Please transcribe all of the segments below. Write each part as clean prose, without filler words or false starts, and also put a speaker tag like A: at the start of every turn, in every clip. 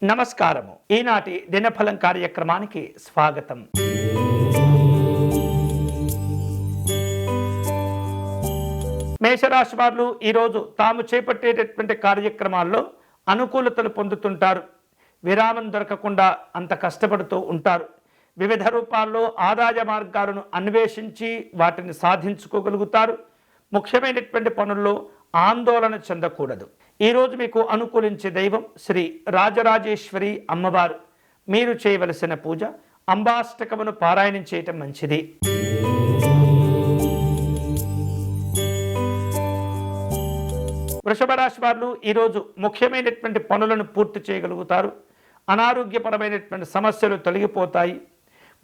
A: నమస్కారము. ఈనాటి దినఫలం కార్యక్రమానికి స్వాగతం. మేషరాశి వారు ఈరోజు తాము చేపట్టేటటువంటి కార్యక్రమాల్లో అనుకూలతలు పొందుతుంటారు. విరామం దొరకకుండా అంత కష్టపడుతూ ఉంటారు. వివిధ రూపాల్లో ఆదాయ మార్గాలను అన్వేషించి వాటిని సాధించుకోగలుగుతారు. ముఖ్యమైనటువంటి పనుల్లో ఆందోళన చెందకూడదు. ఈరోజు మీకు అనుకూలించే దైవం శ్రీ రాజరాజేశ్వరి అమ్మవారు. మీరు చేయవలసిన పూజ అంబాష్టకమును పారాయణం చేయటం మంచిది. వృషభ రాశి వారు ఈరోజు ముఖ్యమైనటువంటి పనులను పూర్తి చేయగలుగుతారు. అనారోగ్యపరమైనటువంటి సమస్యలు తొలగిపోతాయి.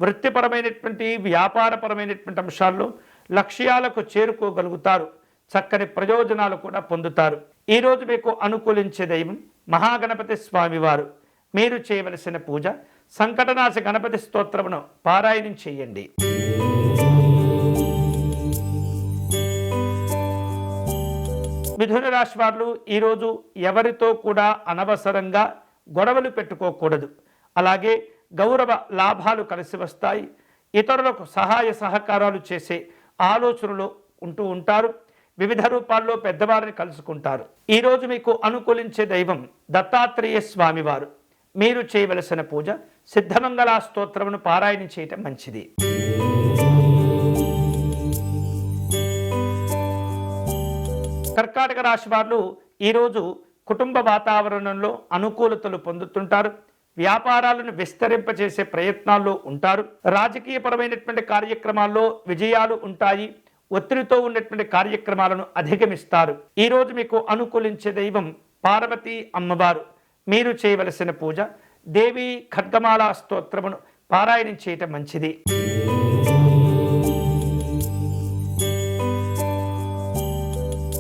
A: వృత్తిపరమైనటువంటి వ్యాపారపరమైనటువంటి అంశాల్లో లక్ష్యాలకు చేరుకోగలుగుతారు. చక్కని ప్రయోజనాలు కూడా పొందుతారు. ఈరోజు మీకు అనుకూలించే దైవం మహాగణపతి స్వామివారు. మీరు చేయవలసిన పూజ సంకటనాశ గణపతి స్తోత్రమును పారాయణం చేయండి. మిథున రాశి వారు ఈరోజు ఎవరితో కూడా అనవసరంగా గొడవలు పెట్టుకోకూడదు. అలాగే గౌరవ లాభాలు కలిసి వస్తాయి. ఇతరులకు సహాయ సహకారాలు చేసే ఆలోచనలు ఉంటూ ఉంటారు. వివిధ రూపాల్లో పెద్దవారిని కలుసుకుంటారు. ఈరోజు మీకు అనుకూలించే దైవం దత్తాత్రేయ స్వామివారు. మీరు చేయవలసిన పూజ సిద్ధమంగళ స్తోత్రమును పారాయణం చేయటం మంచిది. కర్కాటక రాశి వారు ఈరోజు కుటుంబ వాతావరణంలో అనుకూలతలు పొందుతుంటారు. వ్యాపారాలను విస్తరింపచేసే ప్రయత్నాల్లో ఉంటారు. రాజకీయపరమైనటువంటి కార్యక్రమాల్లో విజయాలు ఉంటాయి. ఒత్తిడితో ఉన్నటువంటి కార్యక్రమాలను అధిగమిస్తారు. ఈరోజు మీకు అనుకూలించే దైవం పార్వతీ అమ్మవారు. మీరు చేయవలసిన పూజ దేవి ఖడ్గమాల స్తోత్రమును పారాయణం చేయటం మంచిది.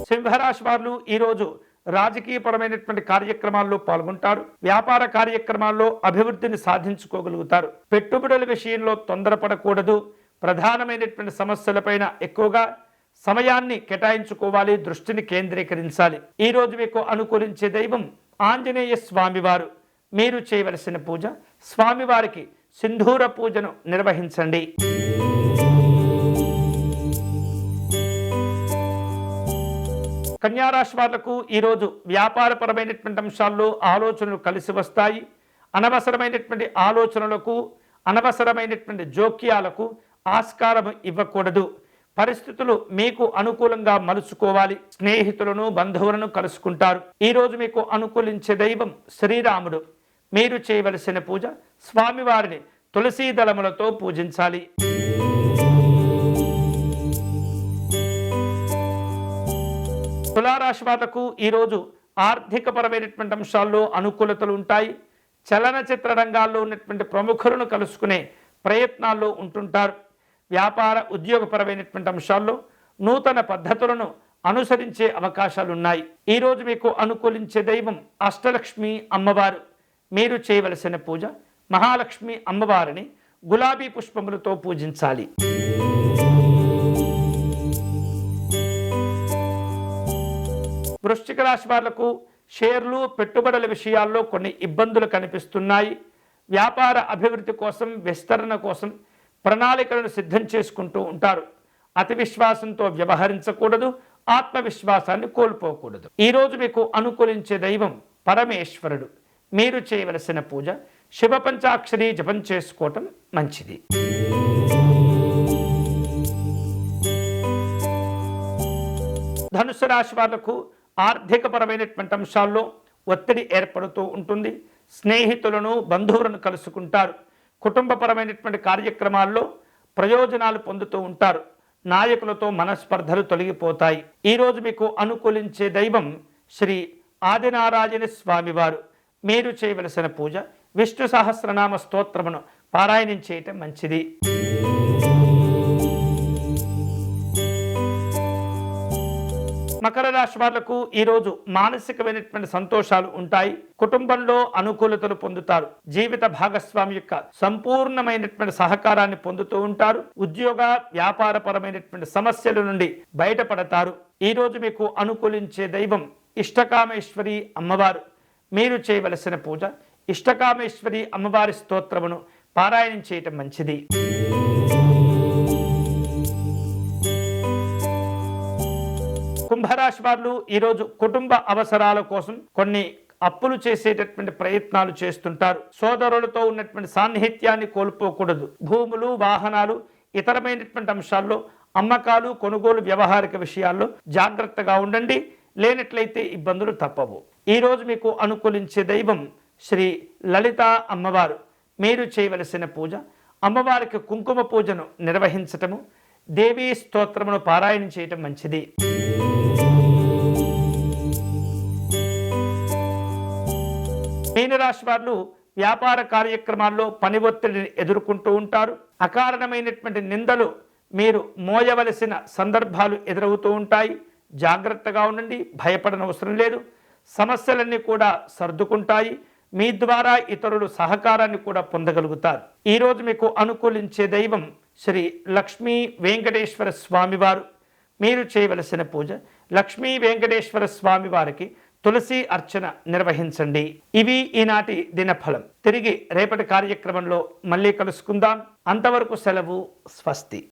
A: సింహరాశి వారు ఈరోజు రాజకీయపరమైనటువంటి కార్యక్రమాల్లో పాల్గొంటారు. వ్యాపార కార్యక్రమాల్లో అభివృద్ధిని సాధించుకోగలుగుతారు. పెట్టుబడుల విషయంలో తొందరపడకూడదు. ప్రధానమైనటువంటి సమస్యలపైన ఎక్కువగా సమయాన్ని కేటాయించుకోవాలి. దృష్టిని కేంద్రీకరించాలి. ఈరోజు మీకు అనుకూలించే దైవం ఆంజనేయ స్వామివారు. మీరు చేయవలసిన పూజ స్వామివారికి సింధూర పూజను నిర్వహించండి. కన్యారాశి వాళ్లకు ఈరోజు వ్యాపారపరమైనటువంటి అంశాల్లో ఆలోచనలు కలిసి వస్తాయి. అనవసరమైనటువంటి ఆలోచనలకు అనవసరమైనటువంటి జోక్యాలకు ఆస్కారం ఇవ్వకూడదు. పరిస్థితులు మీకు అనుకూలంగా మలుచుకోవాలి. స్నేహితులను బంధువులను కలుసుకుంటారు. ఈరోజు మీకు అనుకూలించే దైవం శ్రీరాముడు. మీరు చేయవలసిన పూజ స్వామివారిని తులసీ దళములతో పూజించాలి. తులారాశి వాళ్లకు ఈరోజు ఆర్థికపరమైనటువంటి అంశాల్లో అనుకూలతలు ఉంటాయి. చలనచిత్ర రంగాల్లో ఉన్నటువంటి ప్రముఖులను కలుసుకునే ప్రయత్నాల్లో ఉంటుంటారు. వ్యాపార ఉద్యోగపరమైనటువంటి అంశాల్లో నూతన పద్ధతులను అనుసరించే అవకాశాలు ఉన్నాయి. ఈరోజు మీకు అనుకూలించే దైవం అష్టలక్ష్మి అమ్మవారు. మీరు చేయవలసిన పూజ మహాలక్ష్మి అమ్మవారిని గులాబీ పుష్పములతో పూజించాలి. వృశ్చిక రాశి వాళ్లకు షేర్లు పెట్టుబడుల విషయాల్లో కొన్ని ఇబ్బందులు కనిపిస్తున్నాయి. వ్యాపార అభివృద్ధి కోసం విస్తరణ కోసం ప్రణాళికలను సిద్ధం చేసుకుంటూ ఉంటారు. అతి విశ్వాసంతో వ్యవహరించకూడదు. ఆత్మవిశ్వాసాన్ని కోల్పోకూడదు. ఈరోజు మీకు అనుకూలించే దైవం పరమేశ్వరుడు. మీరు చేయవలసిన పూజ శివ పంచాక్షరి జపం చేసుకోవటం మంచిది. ధనుసు రాశి వాళ్లకు ఆర్థికపరమైనటువంటి అంశాల్లో ఒత్తిడి ఏర్పడుతూ ఉంటుంది. స్నేహితులను బంధువులను కలుసుకుంటారు. కుటుంబపరమైనటువంటి కార్యక్రమాల్లో ప్రయోజనాలు పొందుతూ ఉంటారు. నాయకులతో మనస్పర్ధలు తొలగిపోతాయి. ఈరోజు మీకు అనుకూలించే దైవం శ్రీ ఆదినారాయణ స్వామివారు. మీరు చేయవలసిన పూజ విష్ణు సహస్రనామ స్తోత్రమును పారాయణం చేయటం మంచిది. మకర రాశి వాళ్లకు ఈరోజు మానసికమైనటువంటి సంతోషాలు ఉంటాయి. కుటుంబంలో అనుకూలతలు పొందుతారు. జీవిత భాగస్వామి యొక్క సంపూర్ణమైనటువంటి సహకారాన్ని పొందుతూ ఉంటారు. ఉద్యోగ వ్యాపారపరమైనటువంటి సమస్యల నుండి బయటపడతారు. ఈరోజు మీకు అనుకూలించే దైవం ఇష్టకామేశ్వరి అమ్మవారు. మీరు చేయవలసిన పూజ ఇష్టకామేశ్వరి అమ్మవారి స్తోత్రమును పారాయణం చేయటం మంచిది. కుంభరాశి వారు ఈరోజు కుటుంబ అవసరాల కోసం కొన్ని అప్పులు చేసేటటువంటి ప్రయత్నాలు చేస్తుంటారు. సోదరులతో ఉన్నటువంటి సాన్నిహిత్యాన్ని కోల్పోకూడదు. భూములు, వాహనాలు, ఇతరమైనటువంటి అంశాల్లో అమ్మకాలు, కొనుగోలు, వ్యవహారిక విషయాల్లో జాగ్రత్తగా ఉండండి. లేనట్లయితే ఇబ్బందులు తప్పవు. ఈరోజు మీకు అనుకూలించే దైవం శ్రీ లలిత అమ్మవారు. మీరు చేయవలసిన పూజ అమ్మవారికి కుంకుమ పూజను నిర్వహించటము, దేవీ స్తోత్రమును పారాయణం చేయటం మంచిది. మీనరాశి వారు వ్యాపార కార్యక్రమాల్లో పని ఒత్తిడిని ఎదుర్కొంటూ ఉంటారు. అకారణమైనటువంటి నిందలు మీరు మోయవలసిన సందర్భాలు ఎదురవుతూ ఉంటాయి. జాగ్రత్తగా ఉండండి. భయపడనవసరం లేదు. సమస్యలన్నీ కూడా సర్దుకుంటాయి. మీ ద్వారా ఇతరులు సహకారాన్ని కూడా పొందగలుగుతారు. ఈరోజు మీకు అనుకూలించే దైవం శ్రీ లక్ష్మీ వెంకటేశ్వర స్వామివారు. మీరు చేయవలసిన పూజ లక్ష్మీ వెంకటేశ్వర స్వామి వారికి తులసి అర్చన నిర్వహించండి. ఇవి ఈనాటి దినఫలం. తిరిగి రేపటి కార్యక్రమంలో మళ్ళీ కలుసుకుందాం. అంతవరకు సెలవు. స్వస్తి.